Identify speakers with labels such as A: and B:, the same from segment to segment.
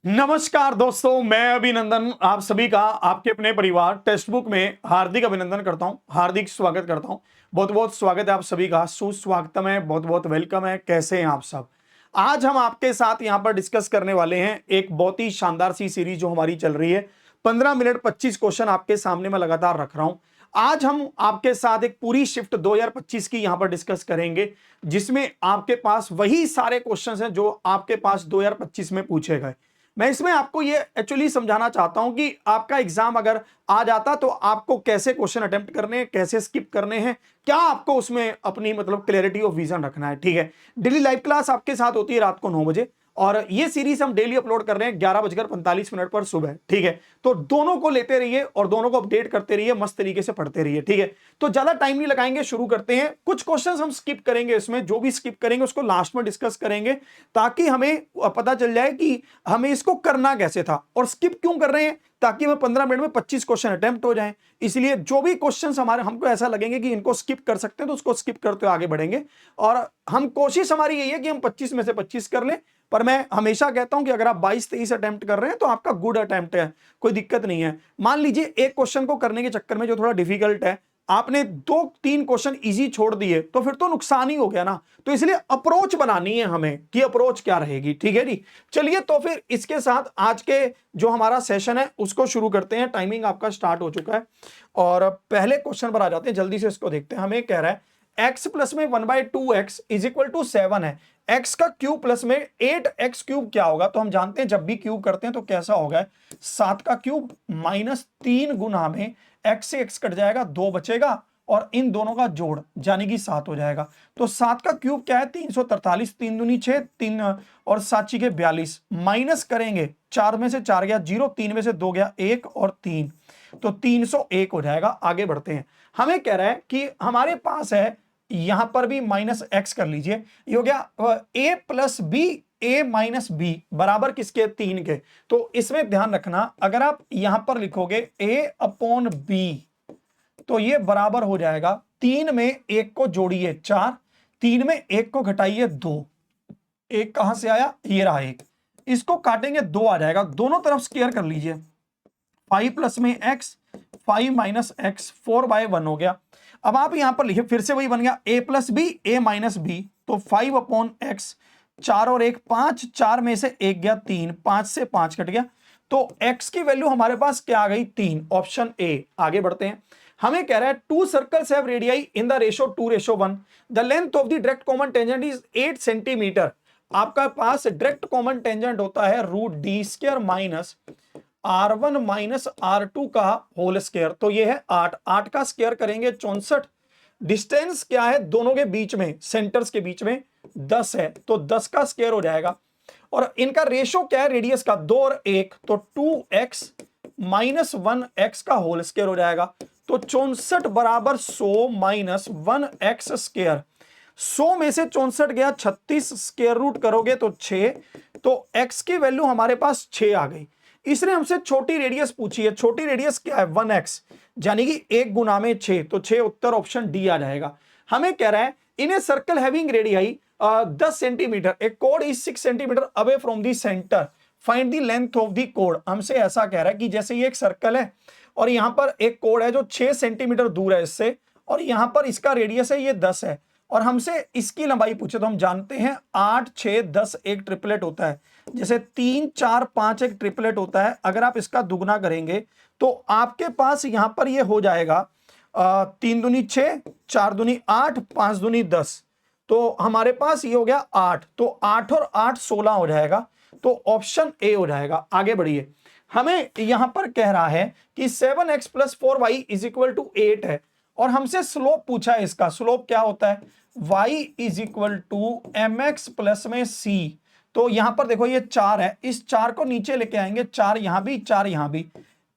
A: नमस्कार दोस्तों, मैं अभिनंदन आप सभी का आपके अपने परिवार टेक्स्ट बुक में हार्दिक अभिनंदन करता हूं, हार्दिक स्वागत करता हूं। बहुत बहुत स्वागत है आप सभी का, सुस्वागतम है, बहुत बहुत वेलकम है। कैसे हैं आप सब? आज हम आपके साथ यहां पर डिस्कस करने वाले हैं एक बहुत ही शानदार सी सीरीज जो हमारी चल रही है। 15 मिनट 25 क्वेश्चन आपके सामने मैं लगातार रख रहा हूं। आज हम आपके साथ एक पूरी शिफ्ट 2025 की यहां पर डिस्कस करेंगे, जिसमें आपके पास वही सारे क्वेश्चंस हैं जो आपके पास 2025 में पूछे गए। मैं इसमें आपको ये एक्चुअली समझाना चाहता हूं कि आपका एग्जाम अगर आ जाता तो आपको कैसे क्वेश्चन अटेम्प्ट करने हैं, कैसे स्किप करने हैं, क्या आपको उसमें अपनी मतलब क्लैरिटी ऑफ विजन रखना है। ठीक है, डेली लाइव क्लास आपके साथ होती है रात को 9 बजे, और ये सीरीज हम डेली अपलोड कर रहे हैं 11:45 पर सुबह। ठीक है, तो दोनों को लेते रहिए और दोनों को अपडेट करते रहिए, मस्त तरीके से पढ़ते रहिए। ठीक है, तो ज्यादा टाइम नहीं लगाएंगे, शुरू करते हैं। कुछ क्वेश्चंस हम स्किप करेंगे, इसमें जो भी स्किप करेंगे उसको लास्ट में डिस्कस करेंगे, ताकि हमें पता चल जाए कि हमें इसको करना कैसे था और स्किप क्यों कर रहे हैं, ताकि हमें 15 मिनट में 25 क्वेश्चन अटेम्प्ट हो जाएं। इसलिए जो भी क्वेश्चंस हमारे हमको ऐसा लगेंगे कि इनको स्किप कर सकते हैं तो उसको स्किप करते हुए आगे बढ़ेंगे। और हम कोशिश हमारी यही है कि हम 25 में से 25 कर लें। पर मैं हमेशा कहता हूं कि अगर आप 22-23 अटेम्प्ट कर रहे हैं तो आपका गुड अटेम्प्ट है, कोई दिक्कत नहीं है। मान लीजिए एक क्वेश्चन को करने के चक्कर में जो थोड़ा डिफिकल्ट है, आपने 2-3 क्वेश्चन इजी छोड़ दिए, तो फिर तो नुकसान ही हो गया ना। तो इसलिए अप्रोच बनानी है हमें कि अप्रोच क्या रहेगी। ठीक है जी, चलिए तो फिर इसके साथ आज के जो हमारा सेशन है उसको शुरू करते हैं। टाइमिंग आपका स्टार्ट हो चुका है और पहले क्वेश्चन पर आ जाते हैं, जल्दी से इसको देखते हैं। हमें कह रहा है x प्लस में 1/2x इज इक्वल टू 7 है। x का क्यूब प्लस में 8x क्यूब क्या होगा? तो हम जानते हैं जब भी क्यूब करते हैं तो कैसा होगा, 7 का क्यूब माइनस 3 गुना में x से x कट जाएगा, 2 बचेगा और इन दोनों का जोड़ यानी कि 7 हो जाएगा। तो 7 का क्यूब क्या है? 343, 3 दूनी 6, 3 और 7 के 42, माइनस करेंगे 4 में से 4 गया 0, 3 में से 2 गया 1 और 3, तो 301 हो जाएगा। आगे बढ़ते हैं। हमें कह रहा है कि हमारे पास है, यहां पर भी माइनस एक्स कर लीजिए, ये हो गया a plus B, a minus B बराबर किसके? 3 के। तो इसमें ध्यान रखना, अगर आप यहां पर लिखोगे a अपॉन बी तो ये बराबर हो जाएगा 3 में 1 को जोड़िए 4, 3 में 1 को घटाइए 2, 1 कहां से आया? ये रहा 1, इसको काटेंगे 2 आ जाएगा। दोनों तरफ स्क्वायर कर लीजिए, 5 प्लस में x, 5 माइनस एक्स, 4/1 हो गया। अब आप यहां पर लिखिए, फिर से वही बन गया a plus B, a minus B, तो 5 अपॉन एक्स, 4 और 1 5, 4 में से 1 गया 3, 5 से 5 कट गया, तो x की वैल्यू हमारे पास क्या आ गई? 3, ऑप्शन ए। आगे बढ़ते हैं। हमें कह रहा है 2 circles have radii in the ratio 2:1, the length of the direct common tangent is 8 centimetre. आपका पास डायरेक्ट कॉमन टेंजेंट होता है √d² minus R1 minus R2 का होल स्क्वायर, तो ये है 8, 8 का स्क्वायर करेंगे 64। डिस्टेंस क्या है दोनों के बीच में, सेंटर्स के बीच में? 10 है, तो 10 का स्क्वायर हो जाएगा। और इनका रेशो क्या है रेडियस का? 2 और 1, तो 2x माइनस 1x का होल स्क्वायर हो जाएगा। तो 64 बराबर 100 माइनस 1x स्क्वायर, 100 में से 64 गया 36, स्क्वायर रूट करोगे तो 6, तो x की वैल्यू हमारे पास 6 आ गई। इसने हमसे छोटी रेडियस पूछी है, छोटी रेडियस क्या है? 1x, यानी कि 1 गुना में 6, तो 6 उत्तर ऑप्शन डी आ जाएगा। हमें कह रहा है in a circle having radii 10 centimetre, a कोड is 6 centimetre away from the centre, find the length of the कोड। हमसे ऐसा कह रहा है कि जैसे ये एक सर्कल है और यहां पर एक कोड है जो 6 सेंटीमीटर दूर है इससे, और यहां पर इसका रेडियस है ये 10 है, और हमसे इसकी लंबाई पूछे, तो हम जानते हैं 8, 6, 10 एक ट्रिपलेट होता है, जैसे 3, 4, 5 एक ट्रिपलेट होता है। अगर आप इसका दुगना करेंगे तो आपके पास यहां पर ये हो जाएगा 3 दूनी 6, 4 दूनी 8, 5 दूनी 10, तो हमारे पास ये हो गया 8, तो 8 और 8 16 हो जाएगा, तो ऑप्शन ए हो जाएगा। आगे बढ़िए। हमें यहां पर कह रहा है कि 7x plus 4y is equal to 8 है, और हमसे स्लोप पूछा है। इसका स्लोप क्या होता है? y is equal to mx plus में c। तो यहां पर देखो ये 4 है, इस 4 को नीचे लेके आएंगे, 4 यहां भी, 4 यहां भी।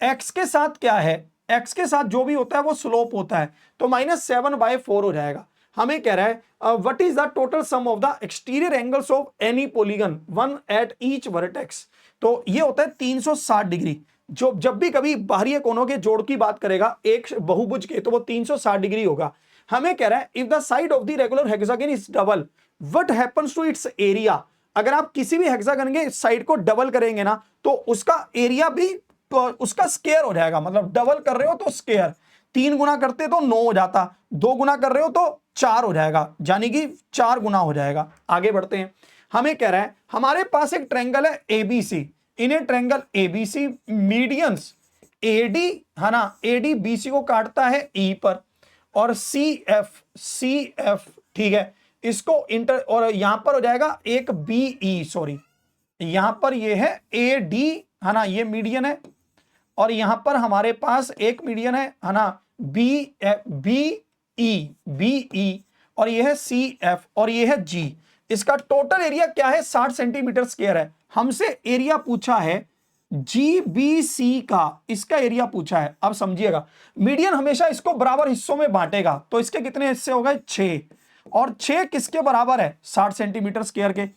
A: x के साथ क्या है? x के साथ जो भी होता है वो स्लोप होता है, तो -7/4 हो जाएगा। हमें कह रहा है what is the total sum of the exterior angles of any polygon one at each vertex. तो ये होता है 360 डिग्री। जो जब भी कभी बाहरी कोनों के जोड़ की बात करेगा एक बहुभुज के, तो वो 360 डिग्री होगा। हमें कह रहा है if the side of the regular hexagon is double, what happens to its area. अगर आप किसी भी हेक्सागन के साइड को डबल करेंगे ना तो उसका एरिया भी उसका स्क्वायर हो जाएगा, मतलब डबल कर रहे हो तो स्क्वायर, 3 गुना करते तो 9 हो जाता, 2 गुना कर रहे हो तो 4 हो जाएगा, यानी कि 4 गुना हो जाएगा। आगे बढ़ते हैं, हमें कह रहा है हमारे पास एक ट्रायंगल है एबीसी, इन्हें ट्रायंगल एबीसी मीडियंस एडी है ना, एडी बीसी को काटता है ई पर, और सी एफ ठीक है, इसको इंटर, और यहां पर हो जाएगा एक बीई, सॉरी यहां पर ये है ए डी है ना, ये मीडियन है, और यहां पर हमारे पास एक मीडियन है ना, बी ई, और ये है सी एफ, और ये है जी। इसका टोटल एरिया क्या है, 60 सेंटीमीटर स्क्वायर है। हमसे एरिया पूछा है जीबीसी का, इसका एरिया पूछा है। अब समझिएगा, मीडियन हमेशा इसको बराबर हिस्सों में बांटेगा, तो इसके कितने हिस्से हो गए, 6, और 6 किसके बराबर है, 60 सेंटीमीटर स्क्वायर के।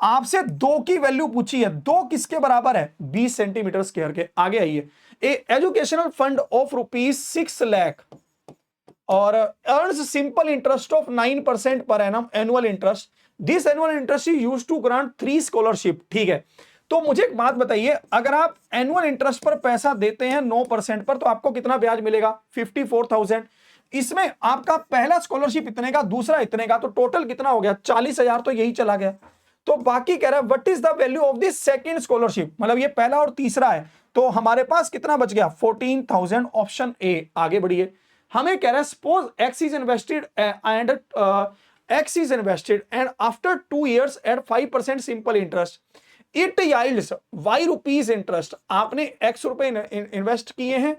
A: आपसे 2 की वैल्यू पूछी है, 2 किसके बराबर है, 20 सेंटीमीटर स्क्वायर के। आगे आइए, a educational fund of ₹6 lakh और earns simple interest of 9% per annum annual interest, this annual interest is used to grant 3 scholarship. ठीक है, तो मुझे एक बात बताइए, अगर आप एनुअल इंटरेस्ट पर पैसा देते हैं 9% पर, तो आपको कितना ब्याज मिलेगा, 54,000। इसमें आपका पहला स्कॉलरशिप इतने का, दूसरा इतने का, तो टोटल कितना हो गया, 40,000, तो यही चला गया। तो बाकी कह रहा है what is the value of this second scholarship, मतलब ये पहला और तीसरा है, तो हमारे पास कितना बच गया, 14,000, ऑप्शन ए। आगे बढ़िए, हमें कह रहा है suppose x is invested and after 2 years at 5% simple interest it yields y rupees interest. आपने एक्स रुपए इन्वेस्ट किए हैं,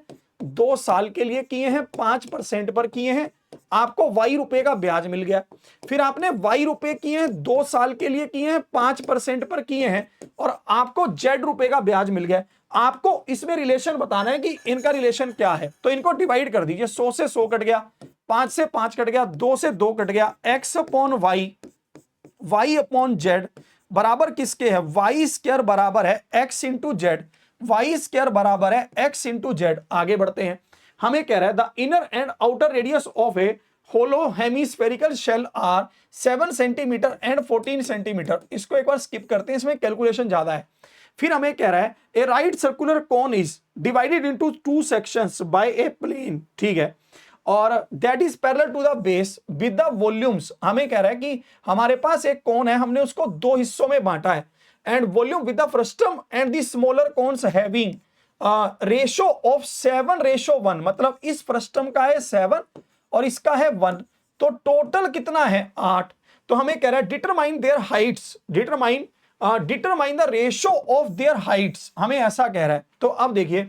A: 2 साल के लिए किए हैं, 5% पर किए हैं, आपको वाई रुपए का ब्याज मिल गया। फिर आपने वाई रुपए किए हैं, 2 साल के लिए किए हैं, 5% पर किए हैं, और आपको जेड रुपए का ब्याज मिल गया। आपको इसमें रिलेशन बताना है कि इनका रिलेशन क्या है, तो इनको डिवाइड कर दीजिए, 100 से 100 कट गया, 5 से 5 कट गया, 2 से 2 कट गया, X upon Y, Y upon Z बराबर किसके है, वाई स्क्वायर बराबर है X into Z, Y square बराबर है एक्स इंटू जेड। आगे बढ़ते हैं, हमें कह रहा है the inner and outer radius of a hollow hemispherical shell are 7 centimetre and 14 centimetre. इसको एक बार स्किप करते हैं, इसमें कैलकुलेशन ज्यादा है। फिर हमें कह रहा है a right circular cone is divided into 2 sections by a plane, ठीक है, और that is parallel to the base with the volumes. हमें कह रहा है कि हमारे पास एक कोन है, हमने उसको 2 हिस्सों में बांटा है, and volume with the frustum and the smaller cones having ratio of 7:1, मतलब इस फ्रस्टम का है 7 और इसका है 1, तो टोटल कितना है 8। तो हमें कह रहा है determine there Heights, determine the ratio of their Heights, हमें ऐसा कह रहा है। तो अब देखिए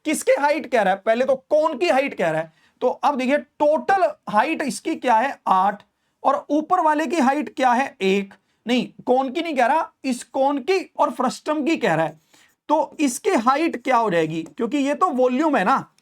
A: किसके हाइट कह रहा है, पहले तो कोन की हाइट कह रहा है, तो अब देखिए टोटल हाइट इसकी क्या है 8, और ऊपर वाले की हाइट क्या है 1, नहीं कोन की नहीं कह रहा, इस कोन की और फ्रस्टम की कह रहा है। तो इसकी हाइट क्या हो जाएगी, क्योंकि ये तो वॉल्यूम है ना,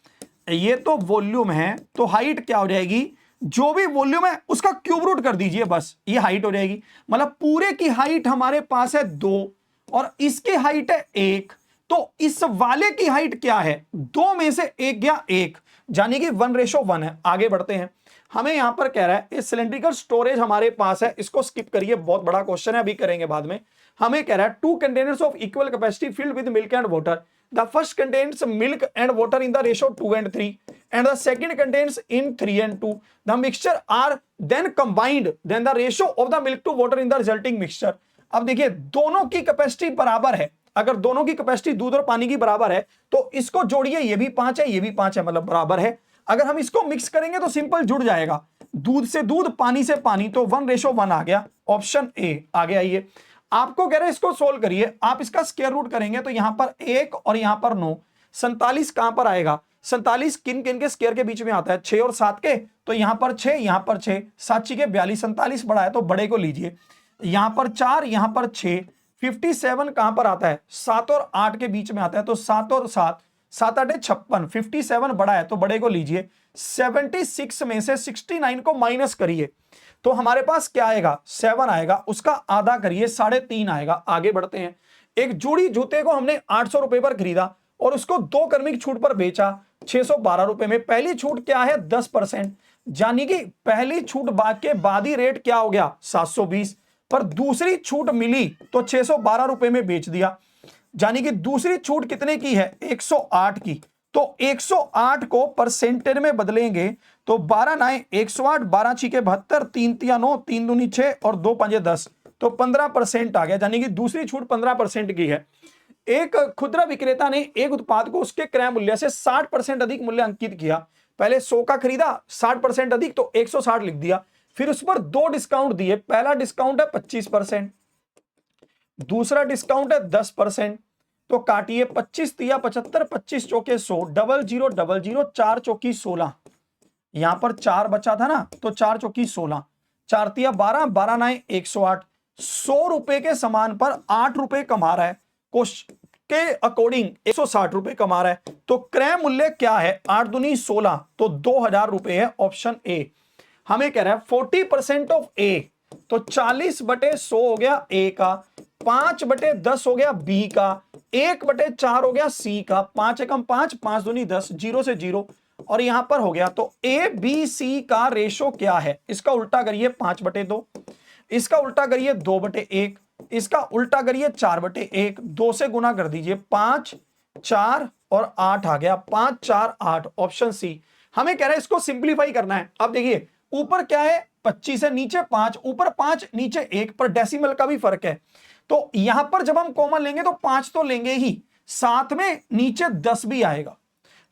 A: ये तो वॉल्यूम है, तो हाइट क्या हो जाएगी, जो भी वॉल्यूम है उसका क्यूब रूट कर दीजिए, बस ये हाइट हो जाएगी। मतलब पूरे की हाइट हमारे पास है 2 और इसकी हाइट है 1, तो इस वाले की हाइट क्या है, 2 में से 1 गया 1, यानी कि 1:1 है। आगे बढ़ते हैं, हमें यहां पर कह रहा है ये सिलेंड्रिकल स्टोरेज हमारे पास है, इसको स्किप करिए, बहुत बड़ा क्वेश्चन है, अभी करेंगे बाद में। हमें कह रहा है 2 containers of equal capacity filled with milk and water, the first contains milk and water in the ratio 2:3 and the second contains in 3:2, the mixture are then combined, then the ratio of the milk to water in the resulting mixture। अब देखिए दोनों की capacity बराबर है, अगर दोनों की capacity दूध और पानी की बराबर है तो इसको जोड़िए, ये भी 5 है, ये भी 5 है, मतलब बराबर है। अगर हम इसको मिक्स करेंगे तो सिंपल जुड़ जाएगा, दूध से दूध, पानी से पानी, तो 1:1 आ गया, ऑप्शन ए। आगे आइए, आपको कह रहे हैं इसको सोल्व करिए, आप इसका स्क्वायर रूट करेंगे तो यहां पर 1 और यहां पर 9, 47 कहां पर आएगा, 47 किन किन के स्क्वायर के बीच में आता है, 6 और 7 के, तो यहां पर 6, यहां पर 6, 7 के 42, 47 बड़ा है तो बड़े को लीजिए, यहां पर 4, यहां पर 6, 57 कहां पर आता है, 7 और 8 के बीच में आता है, तो 7 और 7, 7 8 56, 57 बड़ा है तो बड़े को लीजिए, 76 में से 69 को माइनस करिए तो हमारे पास क्या आएगा, 7 आएगा, उसका आधा करिए, 3.5 आएगा। आगे बढ़ते हैं, एक जोड़ी जूते को हमने 800 रुपए पर खरीदा और उसको 2 क्रमिक छूट पर बेचा 612 रुपए में। पहली छूट क्या है 10%, यानी कि पहली छूट के बाद ही रेट क्या हो गया 720, पर दूसरी छूट मिली तो 612 रुपए में बेच दिया, यानी कि दूसरी छूट कितने की है, 108 की। तो 108 को परसेंटेज में बदलेंगे तो 12 9 108, 12 6 72, 3 3 9, 3 दूनी 6 और 2 5 10, तो 15% आ गया, यानी कि दूसरी छूट 15% की है। एक खुदरा विक्रेता ने एक उत्पाद को उसके क्रय मूल्य से 60% अधिक मूल्य अंकित किया। पहले 100 का खरीदा, 60% अधिक तो 160 लिख दिया, फिर उस पर 2 डिस्काउंट दिए। पहला डिस्काउंट है 25%, दूसरा डिस्काउंट है 10%। तो काटिए 25 तिया 75, 25 चौके 100, 00 00, 4 चौकी 16, यहां पर 4 बचा था ना, तो 4 चौकी 16, 4 तिया 12, 12 9 108, 100 रुपए के सामान पर 8 रुपए कमा रहा है, क्वेश्चन के अकॉर्डिंग 160 रुपए कमा रहा है। तो क्रय मूल्य क्या है, 8 दूनी 16, तो 2000 रुपए है, ऑप्शन ए। हमें कह रहा है 40% ऑफ ए, तो 40/100 हो गया ए का, 5/10 हो गया बी का, 1/4 हो गया सी का, 5 एकम 5, 5 दूनी 10, 0 से 0, और यहां पर हो गया। तो ए बी सी का रेशो क्या है, इसका उल्टा करिए 5/2, इसका उल्टा करिए 2/1, इसका उल्टा करिए 4/1, 2 से गुना कर दीजिए, 5 4 और 8 आ गया, 5 4 8, ऑप्शन सी। हमें कह रहा है इसको सिंप्लीफाई करना है। अब देखिए ऊपर क्या है 25 है, नीचे 5, ऊपर 5 नीचे 1, पर डेसिमल का भी फर्क है। तो यहां पर जब हम कॉमन लेंगे तो 5 तो लेंगे ही, साथ में नीचे 10 भी आएगा,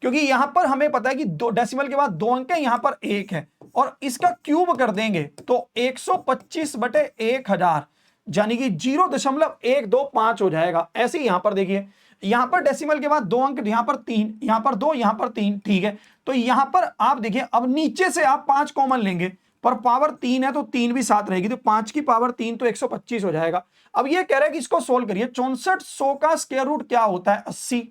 A: क्योंकि यहां पर हमें पता है कि 2 डेसिमल के बाद 2 अंक है, यहां पर 1 है, और इसका क्यूब कर देंगे तो 125/1000, यानी कि 0.125 हो जाएगा। ऐसे ही यहां पर देखिए, यहां पर डेसिमल के बाद 2 अंक, यहां पर 3, यहां पर 2, यहां पर 3, ठीक है। तो यहां पर आप देखिए, अब नीचे से आप 5 कॉमन लेंगे, पर पावर 3 है तो 3 भी साथ रहेगी, तो 5 की पावर 3 तो 125 हो जाएगा। अब ये कह रहा है कि इसको सोल्व करिए, 6400 का स्क्वायर रूट क्या होता है, 80,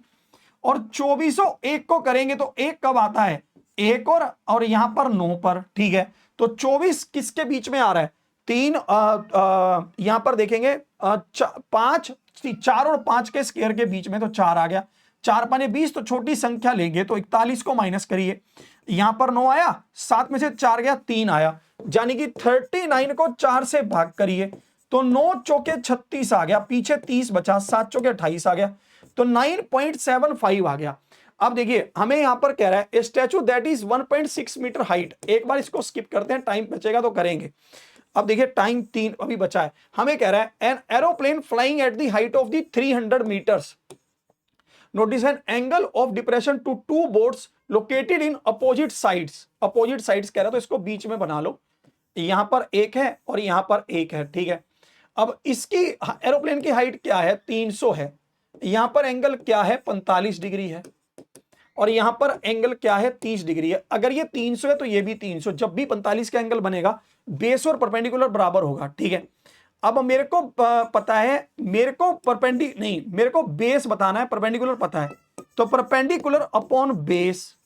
A: और 2401 को करेंगे तो 1 कब आता है, 1 और यहां पर 9 पर, ठीक है। तो 24 किसके बीच में आ रहा है, 3, यहां पर देखेंगे 5, 4 और 5 के स्क्वायर के बीच में, तो 4 आ गया, 4 पाने 20, तो छोटी संख्या लेंगे तो 41 को माइनस करिए, यहां पर 9 आया, 7 में से 4 गया, 3 आया, यानी कि 39 को 4 से भाग करिए तो 9 चौके 36 आ गया, पीछे 30 बचा, 7 चौके 28 आ गया, तो 9.75 आ गया। अब देखिए हमें यहां पर कह रहा है a statue that is 1.6 metre height, एक बार इसको स्किप करते हैं, टाइम बचेगा तो करेंगे। अब देखिए टाइम 3 अभी बचा है। हमें कह रहा है an aeroplane flying at the height of the 300 metres, notice an angle of depression to 2 boats located in opposite sides, opposite sides कह रहा है तो इसको बीच में बना लो, यहां पर एक है और यहां पर एक है, ठीक है। अब इसकी एरोप्लेन की हाइट क्या है, 300 है, यहां पर एंगल क्या है, 45 डिग्री है, और यहां पर एंगल क्या है, 30 डिग्री है। अगर ये 300 है तो ये भी 300, जब भी 45 का एंगल बनेगा बेस और परपेंडिकुलर बराबर होगा, ठीक है। अब मेरे को पता है, मेरे को मेरे को बेस बताना है, परपेंडिकुलर पता है, तो परपेंडिकुलर अपॉन बेस,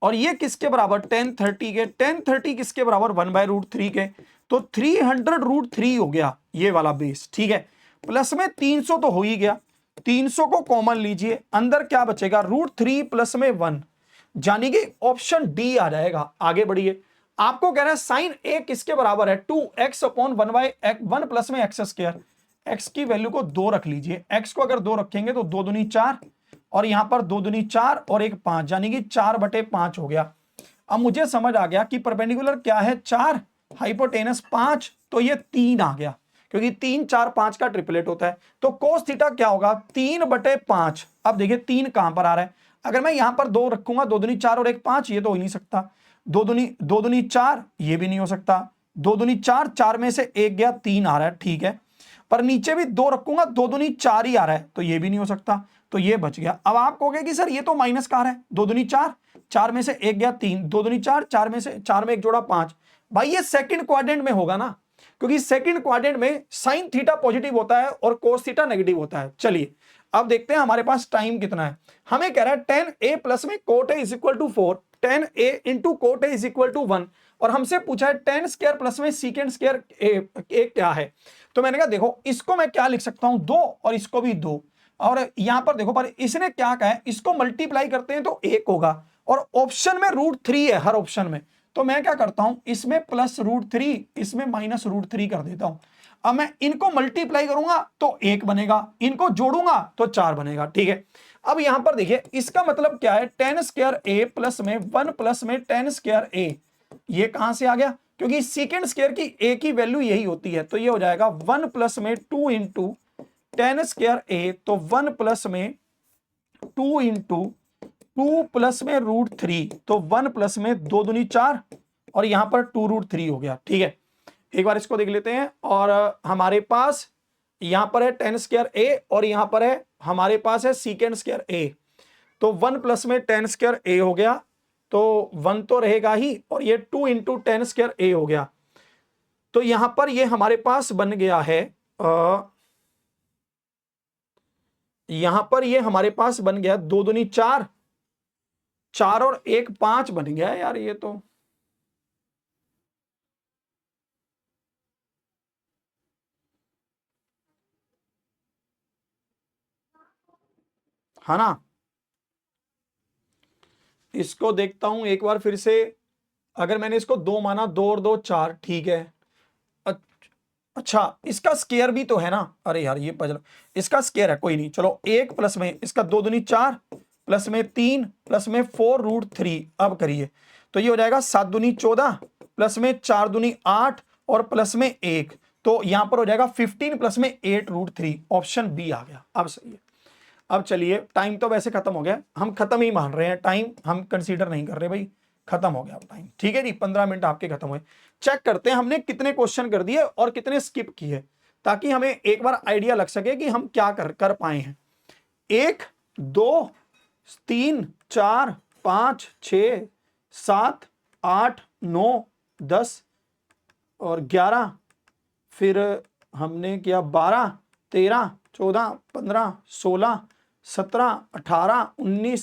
A: और ये किसके बराबर, 1030 के, 1030 किसके बराबर, 1/√3 के, तो 300√3 हो गया ये वाला बेस, ठीक है। प्लस में 300 तो हो ही गया, 300 को कॉमन लीजिए, अंदर क्या बचेगा, √3 प्लस में 1, यानी कि ऑप्शन डी आ जाएगा। आगे बढ़िए, आपको कह रहा है साइन ए किसके बराबर है, 2x अपॉन 1 प्लस में x स्क्वायर, x की वैल्यू को 2 रख लीजिए, x को अगर 2 रखेंगे तो 2 दूनी 4, और यहां पर 2 दूनी 4 और 1 5, यानी कि 4/5 हो गया। अब मुझे समझ आ गया कि परपेंडिकुलर क्या है, 4, हाइपोटेनस 5, तो ये 3 आ गया, क्योंकि 3 4 5 का ट्रिपलेट होता है। तो कोस थीटा क्या होगा, 3/5। अब देखिए 3 कहां पर आ रहा है, अगर मैं यहां पर 2 रखूंगा, 2 दूनी 4 और 1 5, ये तो हो ही नहीं सकता, 2 दूनी 4, ये भी नहीं हो सकता, 2 दूनी 4, 4 में से 1 गया, 3 आ रहा है, ठीक है। पर नीचे भी 2 रखूंगा, 2 दूनी 4 ही आ रहा है, तो ये भी नहीं हो सकता, तो ये बच गया। अब आप कहोगे कि सर ये तो माइनस का आ रहा है, 2 दूनी 4, 4 में से 1 गया 3, 2 दूनी 4, 4 में से 4 में 1 जोड़ा 5, भाई ये सेकंड क्वाड्रेंट में होगा ना, क्योंकि सेकंड क्वाड्रेंट में साइन थीटा पॉजिटिव होता है और कोस थीटा नेगेटिव होता है। चलिए अब देखते हैं हमारे पास टाइम कितना है। हमें कह रहा है tan a प्लस में cot a is equal to 4, tan a into cot a is equal to 1, और हमसे पूछा है tan स्क्वायर प्लस में सीकेंड स्क्वायर a क्या है। तो मैंने कहा देखो इसको मैं क्या लिख सकता हूं, 2 और इसको भी 2, और यहां पर देखो, पर इसने क्या कहा है, इसको मल्टीप्लाई करते हैं तो 1 होगा, और ऑप्शन में √3 है हर ऑप्शन में, तो मैं क्या करता हूं, इसमें प्लस √3, इसमें माइनस √3 कर देता हूं। अब मैं इनको मल्टीप्लाई करूंगा तो 1 बनेगा, इनको जोड़ूंगा तो 4 बनेगा। ठीक है, अब यहां पर देखिए इसका मतलब क्या है, टेन स्क्वायर ए प्लस में 1 प्लस में टेन स्क्वायर ए, ये कहां से आ गया, क्योंकि सीकेंड स्क्वायर की ए की वैल्यू यही होती है, तो ये हो जाएगा 1 प्लस में 2 इंटू टेन स्क्वायर ए, तो 1 प्लस में 2 इंटू 2 प्लस में √3, तो 1 प्लस में 2 दूनी 4 और यहां पर 2√3 हो गया। ठीक है, एक बार इसको देख लेते हैं, और हमारे पास यहां पर है टेन स्क्वायर ए और यहां पर है हमारे पास है सीकेंड स्क्वायर ए, तो 1 प्लस में टेन स्क्वायर ए हो गया, तो 1 तो रहेगा ही, और ये 2 इंटू टेन स्क्वायर ए हो गया, तो यहां पर ये हमारे पास बन गया है, यहां पर ये हमारे पास बन गया 2 दूनी 4, 4 और 1 5 बन गया यार, ये तो है ना। इसको देखता हूं एक बार फिर से, अगर मैंने इसको 2 माना, 2 और 2 4, ठीक है। अच्छा इसका स्क्वायर भी तो है ना, अरे यार ये पजल, इसका स्क्वायर है, कोई नहीं, चलो 1 प्लस में इसका 2 दूनी 4 प्लस में 3 प्लस में 4√3, अब करिए तो ये हो जाएगा 7 दूनी 14 प्लस में 4 दूनी 8 और प्लस में 1, तो यहां पर हो जाएगा 15 प्लस में 8√3, ऑप्शन बी आ गया, अब सही है। अब चलिए, टाइम तो वैसे खत्म हो गया, हम खत्म ही मान रहे हैं, टाइम हम कंसीडर नहीं कर रहे भाई, खत्म हो गया अब टाइम। ठीक है जी, 15 मिनट आपके खत्म हुए। चेक करते हैं हमने कितने क्वेश्चन कर दिए और कितने स्किप किए, ताकि हमें एक बार आइडिया लग सके कि हम क्या कर पाए हैं। 1 2 3 4 5 6 7 8 9 10 और 11, फिर हमने किया 12 13 14 15 16 17 18 19,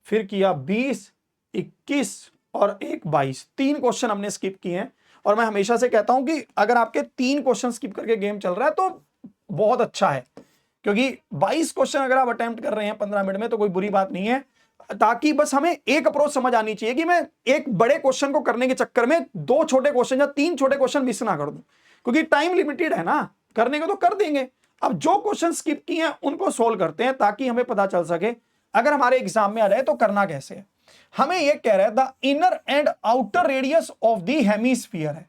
A: फिर किया 20 21 और 1 22, 3 क्वेश्चन हमने स्किप किए हैं। और मैं हमेशा से कहता हूं कि अगर आपके 3 क्वेश्चन स्किप करके गेम चल रहा है तो बहुत अच्छा है, क्योंकि 22 क्वेश्चन अगर आप अटेम्प्ट कर रहे हैं 15 मिनट में तो कोई बुरी बात नहीं है, ताकि बस हमें एक अप्रोच समझ आनी चाहिए कि मैं एक बड़े क्वेश्चन को करने के चक्कर में 2 छोटे क्वेश्चन या 3 छोटे क्वेश्चन मिस ना कर दूं, क्योंकि टाइम लिमिटेड है ना, करने को तो कर देंगे। अब जो क्वेश्चन स्किप किए हैं उनको सोल्व करते हैं, ताकि हमें पता चल सके अगर हमारे एग्जाम में आ जाए तो करना कैसे है। हमें यह कह रहा है the inner and outer radius of the hemisphere है,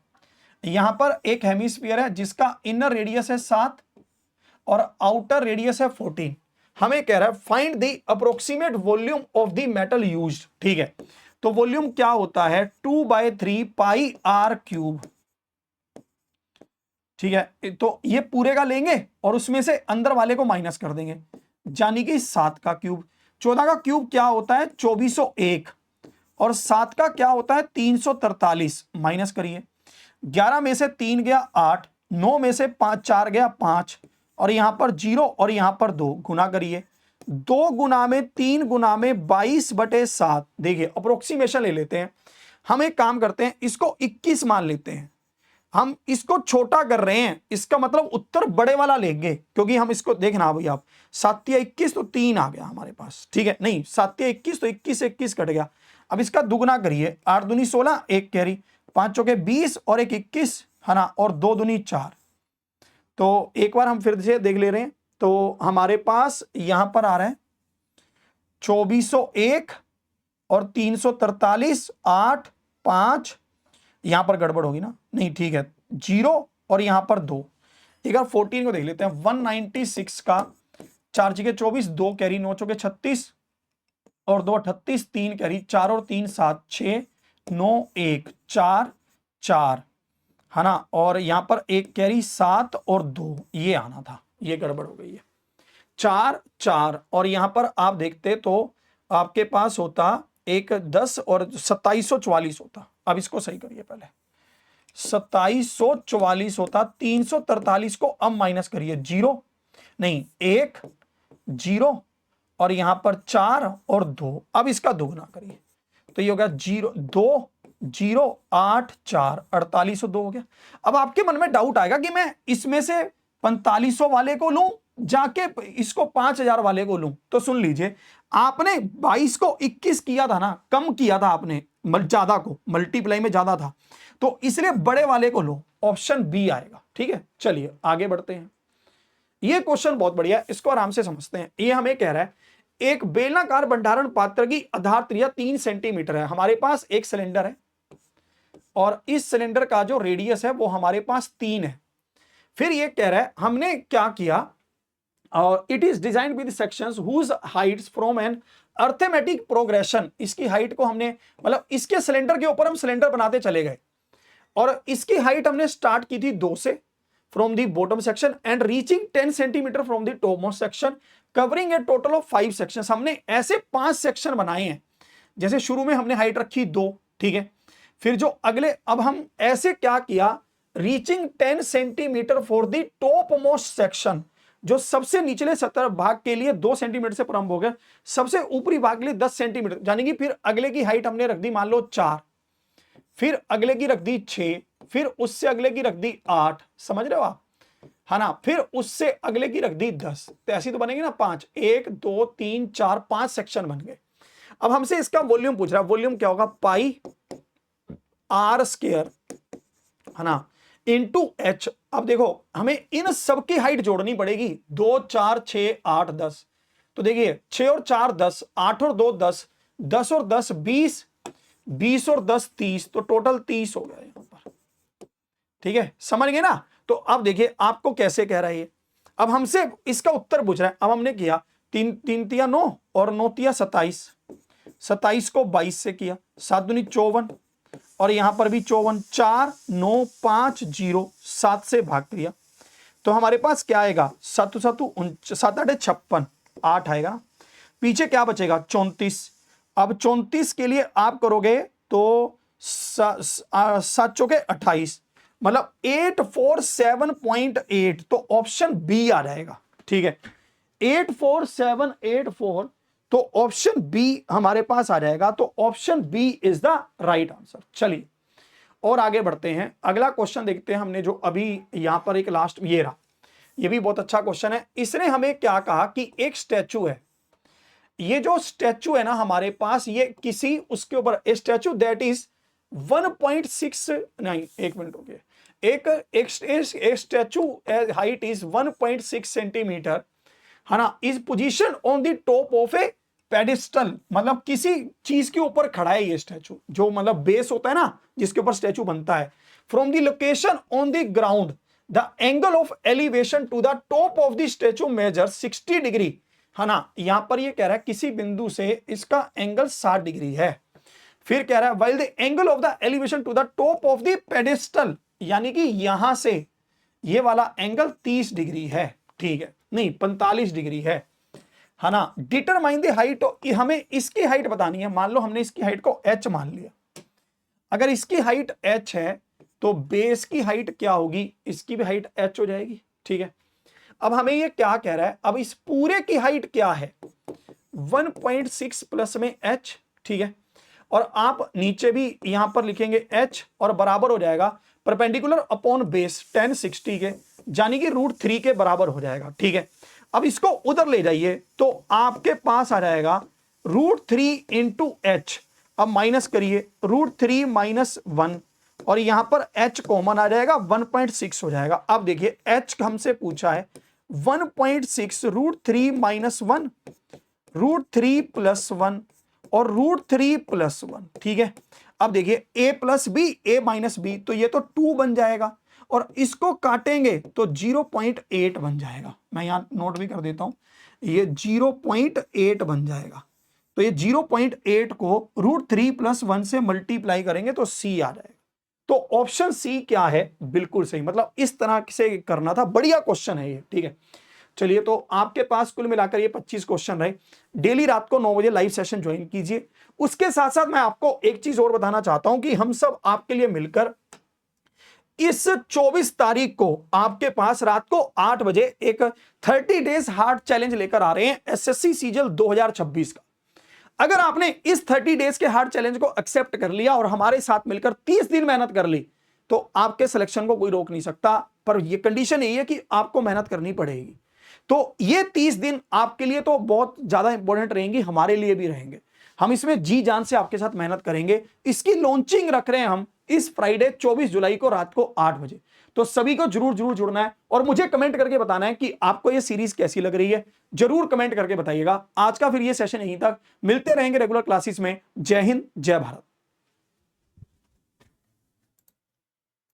A: यहां पर एक हेमिस्फीयर है जिसका इनर रेडियस है 7 और आउटर रेडियस है 14। हमें कह रहा है find the approximate volume of the metal used. ठीक है, तो वॉल्यूम क्या होता है 2/3 पाई आर क्यूब। ठीक है, तो ये पूरे का लेंगे और उसमें से अंदर वाले को माइनस कर देंगे, यानी कि 7 का क्यूब। 14 का क्यूब क्या होता है 2401, और 7 का क्या होता है 343, माइनस करिए। 11 में से 3 गया 8, 9 में से 4 गया 5, और यहां पर 0 और यहां पर 2, गुना करिए। 2 गुना में 3 गुना में 22/7। देखिए अप्रोक्सीमेशन ले लेते हैं, हम एक काम करते हैं, इसको 21 मान लेते हैं, हम इसको छोटा कर रहे हैं, इसका मतलब उत्तर बड़े वाला लेंगे, क्योंकि हम इसको देखना भाई आप 7 या 21 तो 3 आ गया हमारे पास। ठीक है, नहीं 7 या 21 तो 21 से 21 कट गया। अब इसका दुगना करिए, 8 दूनी 16, 1 कैरी, 5 चौके 20 और 1 21, है ना, और 2 दूनी 4। तो एक बार हम फिर से देख ले रहे हैं, तो हमारे पास यहां पर आ रहा है 2401 और 343, 8 5, यहां पर गड़बड़ होगी ना, नहीं ठीक है, 0 और यहां पर 2। एक बार 14 को देख लेते हैं, 196 का 4 चौके 24, 2 कैरी, 9 चौके 36 और 2 38, 3 कैरी, 4 और 3 7, 6 9 1 4 4, है ना, और यहां पर 1 कैरी, 7 और 2, ये आना था, ये गड़बड़ हो गई है। 4 4 और यहां पर आप देखते तो आपके पास होता एक 10 और 2744 होता। अब इसको सही करिए, पहले 2744 होता, 343 को अब माइनस करिए, 0 नहीं 1 0 और यहां पर 4 और 2, अब इसका दोगुना करिए तो ये हो गया 0 2 0 8 4 4802 हो गया। अब आपके मन में डाउट आएगा कि मैं इसमें से 4500 वाले को लूं जाके इसको 5000 वाले को लूं, तो सुन लीजिए, आपने 22 को 21 किया था ना, कम किया था आपने, ज्यादा को मल्टीप्लाई में ज्यादा था, तो इसलिए बड़े वाले को लो, ऑप्शन बी आएगा। ठीक है, चलिए आगे बढ़ते हैं। ये क्वेश्चन बहुत बढ़िया है, इसको आराम से समझते हैं। ये हमें कह रहा है एक बेलनाकार भंडारण पात्र की आधार त्रिज्या 3 सेंटीमीटर है। हमारे पास एक सिलेंडर है और इस सिलेंडर का जो रेडियस है वो हमारे पास 3 है। फिर ये कह रहा है हमने क्या किया, और it is designed with sections whose heights from an arithmetic progression. इसकी हाइट को हमने मतलब इसके सिलेंडर के ऊपर हम सिलेंडर बनाते चले गए और इसकी हाइट हमने स्टार्ट की थी 2 से from the bottom section and reaching 10 centimetre from the top most section covering A total of 5 section. हमने ऐसे 5 सेक्शन बनाए हैं। जैसे शुरू में हमने हाइट रखी 2, ठीक है, फिर जो अगले, अब हम ऐसे क्या किया, reaching 10 centimetre for the top most section, जो सबसे निचले सतह भाग के लिए 2 सेंटीमीटर से प्रारंभ हो गया, सबसे ऊपरी भाग के लिए 10 सेंटीमीटर, यानी कि फिर अगले की हाइट हमने रख दी मान लो 4, फिर अगले की रख दी 6, फिर उससे अगले की रख दी 8, समझ रहे हो आप, है ना, फिर उससे अगले की रख दी 10, तो ऐसी तो बनेगी ना 5, 1 2 3 4 5 सेक्शन बन गए। अब हमसे इसका वॉल्यूम पूछ रहा है, वॉल्यूम क्या होगा, पाई आर स्क्वायर, है ना, इंटू एच। अब देखो हमें इन सब की हाइट जोड़नी पड़ेगी, 2 4 6 8 10, तो देखिए 6 और 4 10, 8 और 2 10, 10 और 10 20, 20 और 10 30, तो टोटल 30 हो गया यहां पर। ठीक है, समझ गए ना। तो अब देखिए आपको कैसे कह रहा है ये, अब हमसे इसका उत्तर पूछ रहा है। अब हमने किया 3 3 तिया 9 और 9 तिया 27, 27 को 22 से किया, 7 दूनी 54 और यहां पर भी 54, 4 9 5 0, 7 से भाग दिया, तो हमारे पास क्या आएगा, 7 7 7 8 56, 8 आएगा। पीछे क्या बचेगा, 34। अब 34 के लिए आप करोगे तो 7 चौके 28, मतलब 847.8, तो ऑप्शन बी आ जाएगा। ठीक है, 84784, तो ऑप्शन बी हमारे पास आ जाएगा, तो option B is the right answer. चलिए और आगे बढ़ते हैं, अगला क्वेश्चन देखते हैं। हमने जो अभी यहां पर एक लास्ट ये रहा, ये भी बहुत अच्छा क्वेश्चन है। इसने हमें क्या कहा कि एक स्टैचू है, ये जो स्टैचू है ना हमारे पास, ये किसी उसके ऊपर स्टैचू दैट इज 1.6 नहीं, एक मिनट हो गया, एक स्टैचू हाइट इज 1.6 सेंटीमीटर, है ना, is position on the top of A pedestal, मतलब किसी चीज के ऊपर खड़ा है ये स्टैचू, जो मतलब बेस होता है ना जिसके ऊपर स्टैचू बनता है। From the location on the ground the angle of elevation to the top of the statue measure 60 degree, है ना, यहां पर ये कह रहा है किसी बिंदु से इसका एंगल 60 डिग्री है। फिर कह रहा है while the angle of the elevation to the top of the pedestal, यानी कि यहां से ये वाला एंगल 30 डिग्री है। ठीक है, नहीं 45 डिग्री है ना। डिटरमाइन द हाइट, हमें इसकी हाइट बतानी है। मान लो हमने इसकी हाइट को h मान लिया, अगर इसकी हाइट h है तो बेस की हाइट क्या होगी, इसकी भी हाइट h हो जाएगी। ठीक है, अब हमें ये क्या कह रहा है, अब इस पूरे की हाइट क्या है, 1.6 प्लस में h। ठीक है, और आप नीचे भी यहां पर लिखेंगे h और बराबर हो जाएगा परपेंडिकुलर अपॉन बेस 1060 के, यानी कि √3 के बराबर हो जाएगा। ठीक है, अब इसको उधर ले जाइए तो आपके पास आ जाएगा √3 इंटू एच। अब माइनस करिए, √3 माइनस 1 और यहां पर h कॉमन आ जाएगा, 1.6 हो जाएगा। अब देखिए h हमसे पूछा है 1.6, √3 माइनस 1, √3 प्लस 1 और √3 प्लस 1। ठीक है, अब देखिए a plus B, a minus B, तो ये तो 2 बन जाएगा और इसको काटेंगे तो 0.8 बन जाएगा। मैं यहां नोट भी कर देता हूं, ये 0.8 बन जाएगा। तो ये 0.8 को √3 प्लस 1 से मल्टीप्लाई करेंगे तो c आ जाएगा। तो ऑप्शन सी क्या है, बिल्कुल सही, मतलब इस तरह से करना था। बढ़िया क्वेश्चन है ये। ठीक है, चलिए तो आपके पास कुल मिलाकर ये 25 क्वेश्चन रहे। डेली रात को 9 बजे लाइव सेशन ज्वाइन कीजिए। उसके साथ साथ मैं आपको एक चीज और बताना चाहता हूं कि हम सब आपके लिए मिलकर इस 24 तारीख को आपके पास रात को 8 बजे एक 30 डेज हार्ड चैलेंज लेकर आ रहे हैं एसएससी सीजल 2026 का। अगर आपने इस 30 डेज के हार्ड चैलेंज को एक्सेप्ट कर लिया और हमारे साथ मिलकर 30 दिन मेहनत कर ली तो आपके सिलेक्शन को कोई रोक नहीं सकता, पर यह कंडीशन यही है कि आपको मेहनत करनी पड़ेगी। तो ये 30 दिन आपके लिए तो बहुत ज्यादा इंपॉर्टेंट रहेंगी, हमारे लिए भी रहेंगे। हम इसमें जी जान से आपके साथ मेहनत करेंगे। इसकी लॉन्चिंग रख रहे हैं हम इस फ्राइडे 24 जुलाई को रात को 8 बजे। तो सभी को जरूर जरूर जुड़ना है और मुझे कमेंट करके बताना है कि आपको ये सीरीज कैसी लग रही है, जरूर कमेंट करके बताइएगा। आज का फिर ये सेशन यहीं तक, मिलते रहेंगे रेगुलर क्लासेस में। जय हिंद, जय भारत।